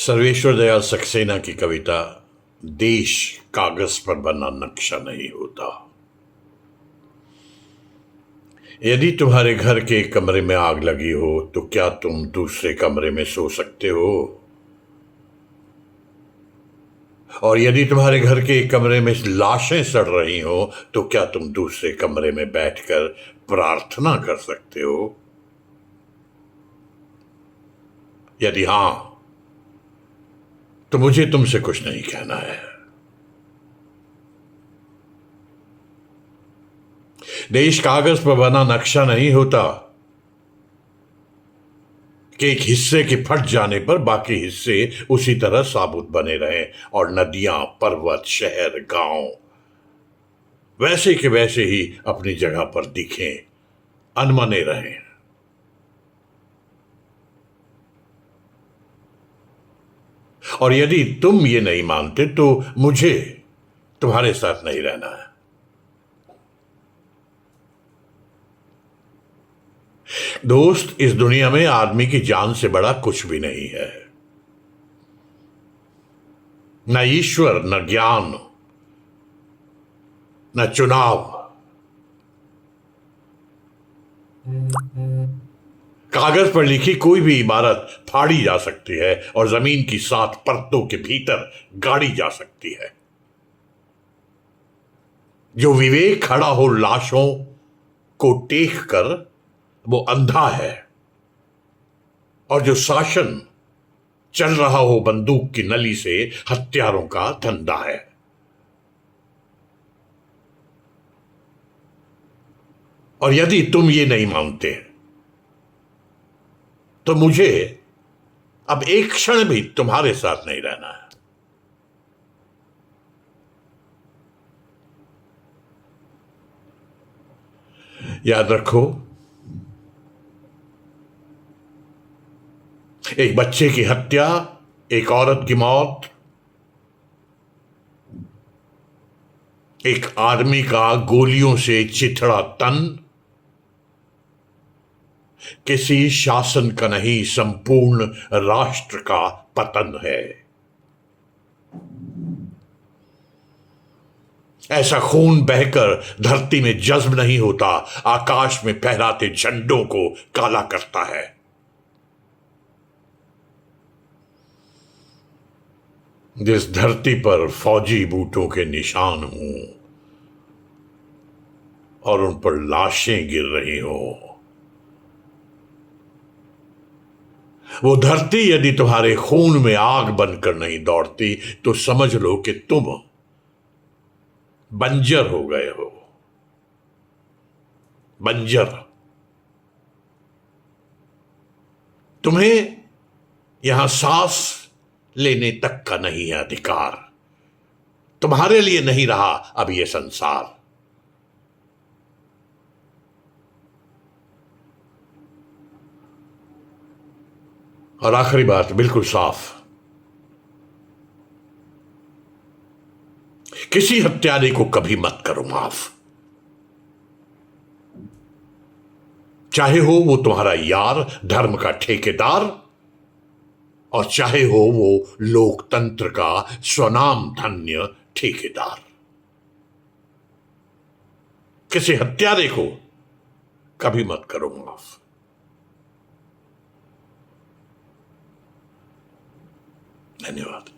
सर्वेश्वर दयाल सक्सेना की कविता देश कागज पर बना नक्शा नहीं होता। यदि तुम्हारे घर के कमरे में आग लगी हो तो क्या तुम दूसरे कमरे में सो सकते हो? और यदि तुम्हारे घर के कमरे में लाशें सड़ रही हो तो क्या तुम दूसरे कमरे में बैठकर प्रार्थना कर सकते हो? यदि हां, तो मुझे तुमसे कुछ नहीं कहना है। देश कागज पर बना नक्शा नहीं होता कि एक हिस्से के फट जाने पर बाकी हिस्से उसी तरह साबुत बने रहें और नदियां, पर्वत, शहर, गांव वैसे के वैसे ही अपनी जगह पर दिखें, अनमने रहें। और यदि तुम ये नहीं मानते तो मुझे तुम्हारे साथ नहीं रहना है। दोस्त, इस दुनिया में आदमी की जान से बड़ा कुछ भी नहीं है। न ईश्वर, न ज्ञान, न चुनाव। कागज पर लिखी कोई भी इबारत फाड़ी जा सकती है और जमीन की 7 परतों के भीतर गाड़ी जा सकती है। जो विवेक खड़ा हो लाशों को टेक कर वो अंधा है, और जो शासन चल रहा हो बंदूक की नली से हत्यारों का धंधा है। और यदि तुम ये नहीं मानते तो मुझे अब एक क्षण भी तुम्हारे साथ नहीं रहना है। याद रखो, एक बच्चे की हत्या, एक औरत की मौत, एक आदमी का गोलियों से चिथड़ा तन किसी शासन का नहीं, संपूर्ण राष्ट्र का पतन है। ऐसा खून बहकर धरती में जज्ब नहीं होता, आकाश में फहराते झंडों को काला करता है। जिस धरती पर फौजी बूटों के निशान हों और उन पर लाशें गिर रही हों, वो धरती यदि तुम्हारे खून में आग बनकर नहीं दौड़ती तो समझ लो कि तुम बंजर हो गए हो। बंजर। तुम्हें यहां सांस लेने तक का नहीं है अधिकार। तुम्हारे लिए नहीं रहा अब यह संसार। और आखिरी बात बिल्कुल साफ, किसी हत्यारे को कभी मत करो माफ, चाहे हो वो तुम्हारा यार, धर्म का ठेकेदार, और चाहे हो वो लोकतंत्र का स्वनाम धन्य ठेकेदार। किसी हत्यारे को कभी मत करो माफ। धन्यवाद।